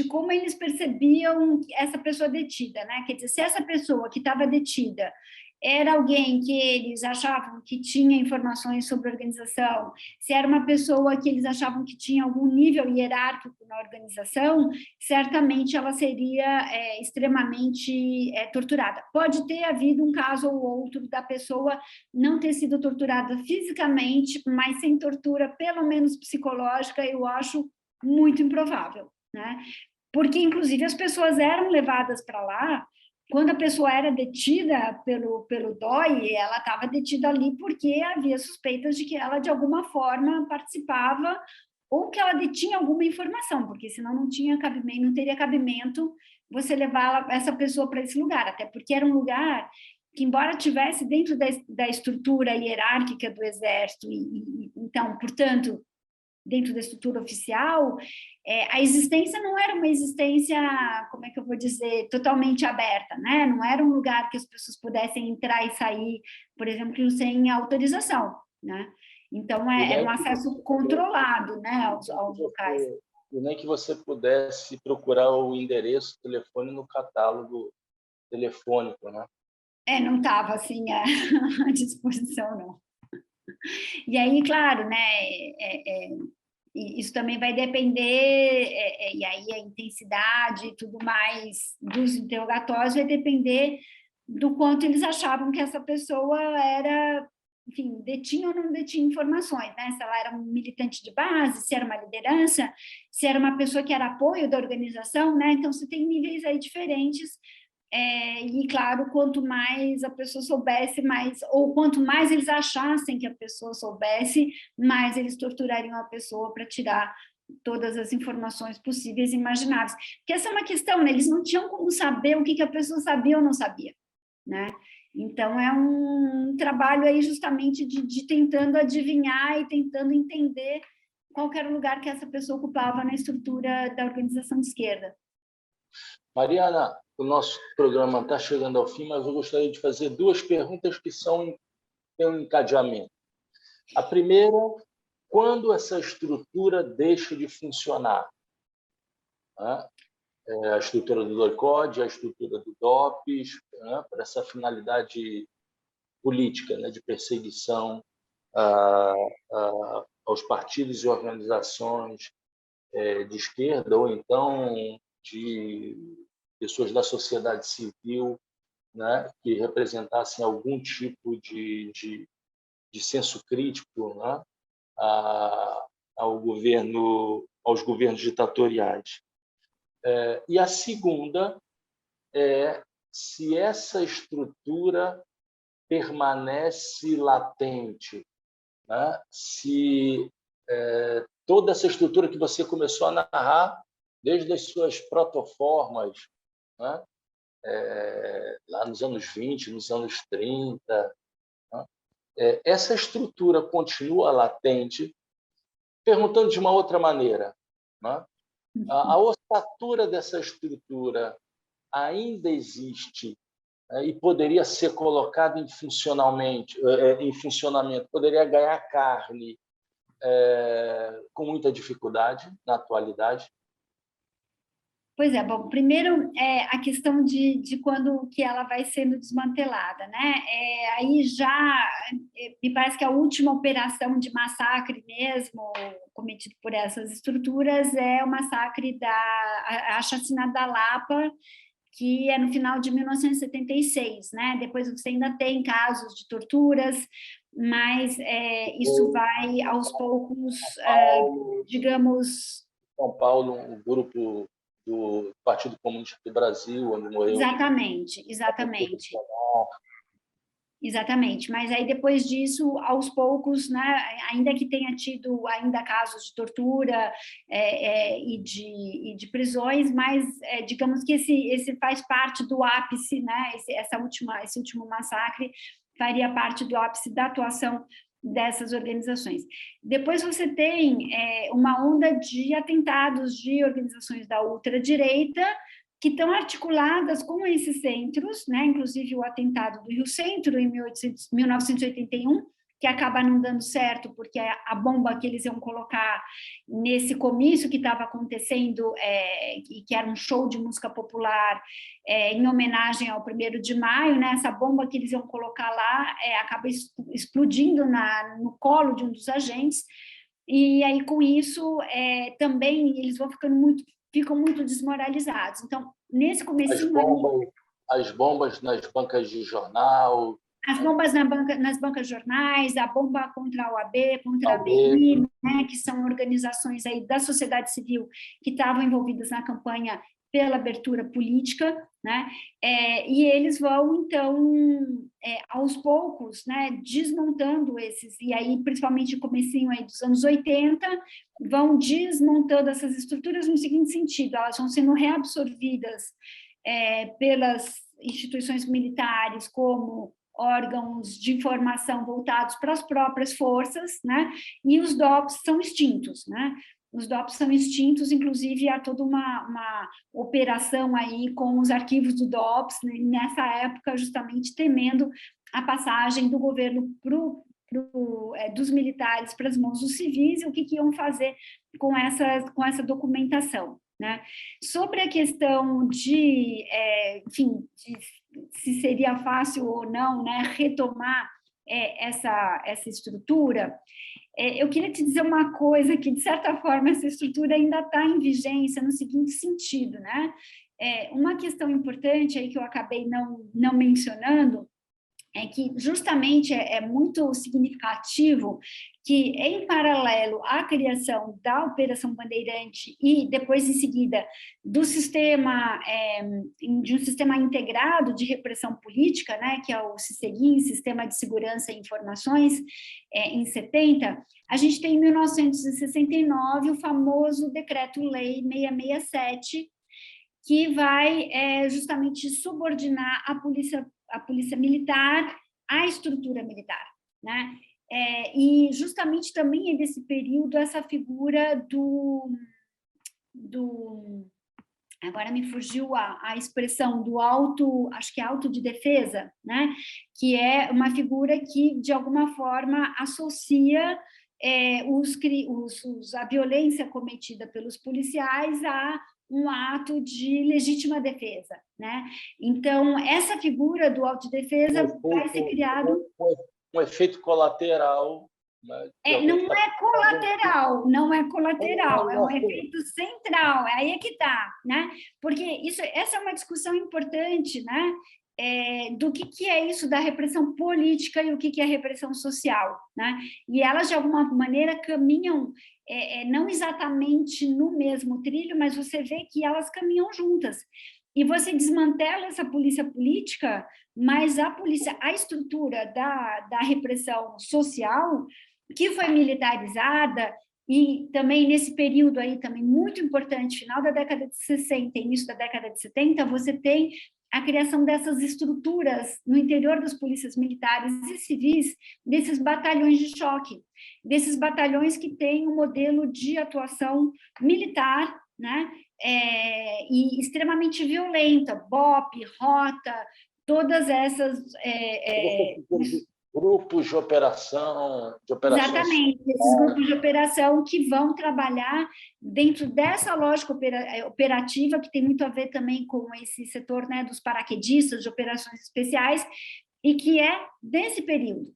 como eles percebiam essa pessoa detida, né? Quer dizer, se essa pessoa que estava detida era alguém que eles achavam que tinha informações sobre a organização, se era uma pessoa que eles achavam que tinha algum nível hierárquico na organização, certamente ela seria extremamente torturada. Pode ter havido um caso ou outro da pessoa não ter sido torturada fisicamente, mas sem tortura, pelo menos psicológica, eu acho muito improvável, né? Porque, inclusive, as pessoas eram levadas para lá. Quando a pessoa era detida pelo DOI, ela estava detida ali porque havia suspeitas de que ela, de alguma forma, participava ou que ela detinha alguma informação, porque senão não teria cabimento você levar essa pessoa para esse lugar, até porque era um lugar que, embora tivesse dentro da estrutura hierárquica do Exército, então, portanto, dentro da estrutura oficial, a existência não era uma existência, como é que eu vou dizer, totalmente aberta, né? Não era um lugar que as pessoas pudessem entrar e sair, por exemplo, sem autorização, né? Então, era um acesso controlado, né, aos locais. E nem que você pudesse procurar o endereço, o telefone no catálogo telefônico, né? Não estava, assim, à disposição, não. E aí, claro, né, isso também vai depender, e aí a intensidade e tudo mais dos interrogatórios vai depender do quanto eles achavam que essa pessoa era enfim, detinha ou não detinha informações, né? Se ela era um militante de base, se era uma liderança, se era uma pessoa que era apoio da organização, né? Então, você tem níveis aí diferentes, e, claro, quanto mais a pessoa soubesse, mais, ou quanto mais eles achassem que a pessoa soubesse, mais eles torturariam a pessoa para tirar todas as informações possíveis e imagináveis. Porque essa é uma questão, né? Eles não tinham como saber o que a pessoa sabia ou não sabia, né? Então, é um trabalho aí justamente de tentando adivinhar e tentando entender qual era o lugar que essa pessoa ocupava na estrutura da organização de esquerda. Mariana, o nosso programa está chegando ao fim, mas eu gostaria de fazer duas perguntas que têm um encadeamento. A primeira, quando essa estrutura deixa de funcionar? Né? A estrutura do DOI-CODE, a estrutura do DOPS, né? Para essa finalidade política, né? De perseguição aos partidos e organizações de esquerda, ou então de pessoas da sociedade civil, né? Que representassem algum tipo de senso crítico, né? Aos governos ditatoriais. E a segunda é se essa estrutura permanece latente, né? Se toda essa estrutura que você começou a narrar, desde as suas protoformas, né? Lá nos anos 20, nos anos 30, né? Essa estrutura continua latente. Perguntando de uma outra maneira, né? A ossatura dessa estrutura ainda existe, né? E poderia ser colocada em funcionamento, poderia ganhar carne com muita dificuldade na atualidade? Pois é, bom, primeiro a questão de quando que ela vai sendo desmantelada, né? Aí já me parece que a última operação de massacre mesmo cometido por essas estruturas é o massacre a chacina da Lapa, que é no final de 1976, né? Depois você ainda tem casos de torturas, mas isso vai aos poucos, digamos... São Paulo, um grupo do Partido Comunista do Brasil, onde morreu... Exatamente. Exatamente, mas aí depois disso, aos poucos, né, ainda que tenha tido ainda casos de tortura e de prisões, mas digamos que esse faz parte do ápice, né, esse último massacre faria parte do ápice da atuação dessas organizações. Depois você tem uma onda de atentados de organizações da ultradireita, que estão articuladas com esses centros, né? Inclusive o atentado do Rio Centro, em 1981, que acaba não dando certo, porque a bomba que eles iam colocar nesse comício que estava acontecendo, que era um show de música popular, em homenagem ao 1º de maio, né? Essa bomba que eles iam colocar lá acaba explodindo no colo de um dos agentes, e aí com isso também eles ficam muito desmoralizados. Então, nesse comecinho... As bombas nas bancas de jornal... As bombas nas bancas de jornais, a bomba contra a OAB, contra a ABI, né, que são organizações aí da sociedade civil que estavam envolvidas na campanha pela abertura política, né? E eles vão, então, aos poucos, né, desmontando e aí, principalmente no comecinho aí dos anos 80, vão desmontando essas estruturas no seguinte sentido: elas vão sendo reabsorvidas pelas instituições militares como órgãos de informação voltados para as próprias forças, né? E os DOPS são extintos, né? Os DOPS são extintos, inclusive há toda uma operação aí com os arquivos do DOPS, né? Nessa época, justamente temendo a passagem do governo dos militares para as mãos dos civis, e o que iam fazer com essa documentação, né? Sobre a questão enfim, se seria fácil ou não, né, retomar essa estrutura, eu queria te dizer uma coisa, que, de certa forma, essa estrutura ainda está em vigência no seguinte sentido, né? Uma questão importante aí que eu acabei não mencionando é que justamente é muito significativo que, em paralelo à criação da Operação Bandeirante e depois, em seguida, do sistema, de um sistema integrado de repressão política, né, que é o SISEGIN, Sistema de Segurança e Informações, em 70, a gente tem em 1969 o famoso Decreto-Lei 667, que vai justamente subordinar a polícia militar à estrutura militar, né? E justamente também é desse período essa figura agora me fugiu a expressão do acho que é auto de defesa, né? Que é uma figura que, de alguma forma, associa a violência cometida pelos policiais a um ato de legítima defesa, né? Então, essa figura do autodefesa vai ser criado... Um efeito colateral, né, não é colateral, não é colateral, é um efeito central, aí é que está, né? Porque essa é uma discussão importante, né? Do que é isso da repressão política e o que é repressão social, né? E elas, de alguma maneira, caminham não exatamente no mesmo trilho, mas você vê que elas caminham juntas. E você desmantela essa polícia política, mas a estrutura da repressão social, que foi militarizada, e também nesse período aí, também muito importante, final da década de 60, início da década de 70, você tem a criação dessas estruturas no interior das polícias militares e civis, desses batalhões de choque, desses batalhões que têm um modelo de atuação militar, né? E extremamente violenta, BOP, rota, todas essas... grupos de operação, Exatamente, esses grupos de operação que vão trabalhar dentro dessa lógica operativa, que tem muito a ver também com esse setor, né, dos paraquedistas, de operações especiais, e que é desse período.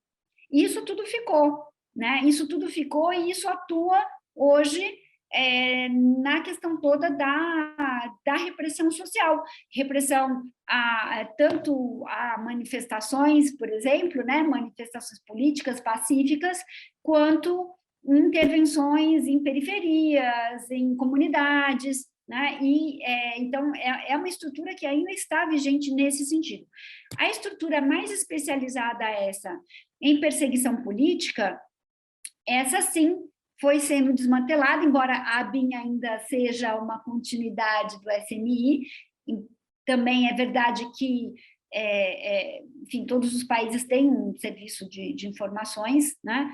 Isso tudo ficou, né? Isso tudo ficou e isso atua hoje na questão toda da repressão social, repressão tanto a manifestações, por exemplo, né, manifestações políticas pacíficas, quanto intervenções em periferias, em comunidades, né? Então, é uma estrutura que ainda está vigente nesse sentido. A estrutura mais especializada em perseguição política, essa sim foi sendo desmantelada, embora a ABIN ainda seja uma continuidade do SMI. Também é verdade que, enfim, todos os países têm um serviço de informações, né?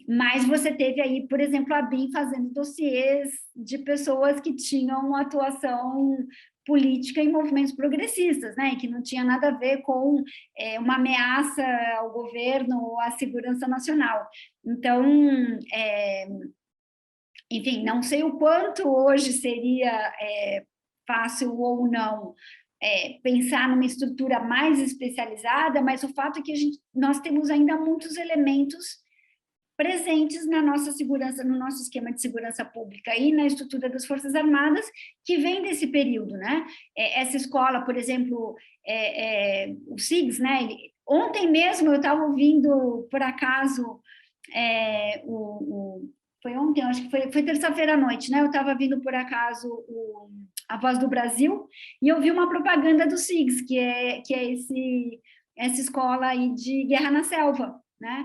Mas você teve aí, por exemplo, a ABIN fazendo dossiês de pessoas que tinham atuação política em movimentos progressistas, né? Que não tinha nada a ver com uma ameaça ao governo ou à segurança nacional. Então, enfim, não sei o quanto hoje seria fácil ou não pensar numa estrutura mais especializada, mas o fato é que nós temos ainda muitos elementos presentes na nossa segurança, no nosso esquema de segurança pública e na estrutura das Forças Armadas, que vem desse período, né? Essa escola, por exemplo, o SIGS, né? Ontem mesmo eu estava ouvindo, por acaso, foi ontem, acho que foi terça-feira à noite, né? Eu estava vindo, por acaso, a Voz do Brasil, e eu vi uma propaganda do SIGS, que é essa escola aí de guerra na selva, né?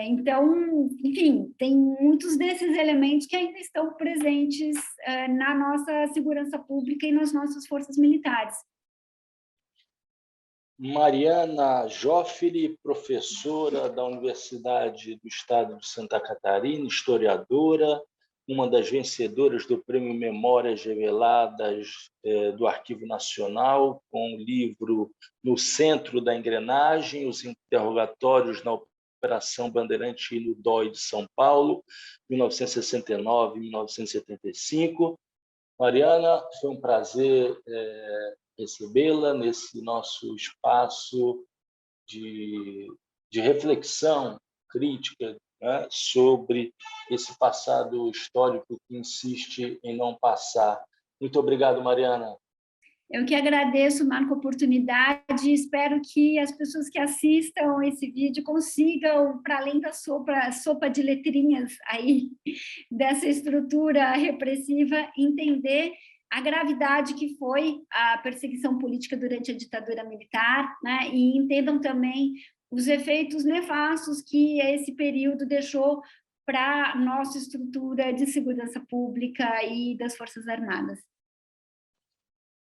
Então, enfim, tem muitos desses elementos que ainda estão presentes na nossa segurança pública e nas nossas forças militares. Mariana Joffre, professora da Universidade do Estado de Santa Catarina, historiadora, uma das vencedoras do Prêmio Memórias Reveladas do Arquivo Nacional, com o livro No Centro da Engrenagem, os interrogatórios na Operação Bandeirante no DOI de São Paulo, 1969-1975. Mariana, foi um prazer recebê-la nesse nosso espaço de reflexão crítica, né, sobre esse passado histórico que insiste em não passar. Muito obrigado, Mariana. Eu que agradeço, Marco, a oportunidade, espero que as pessoas que assistam esse vídeo consigam, para além da sopa de letrinhas aí, dessa estrutura repressiva, entender a gravidade que foi a perseguição política durante a ditadura militar, né? E entendam também os efeitos nefastos que esse período deixou para a nossa estrutura de segurança pública e das Forças Armadas.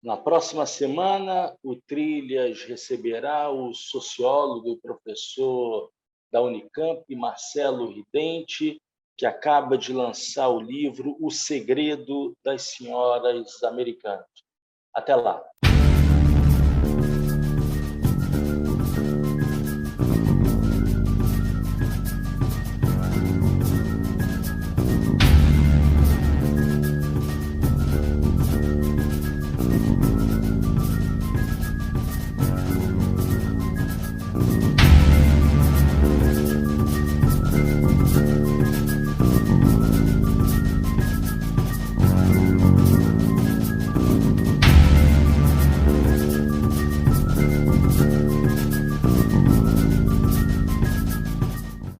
Na próxima semana, o Trilhas receberá o sociólogo e professor da Unicamp, Marcelo Ridente, que acaba de lançar o livro O Segredo das Senhoras Americanas. Até lá!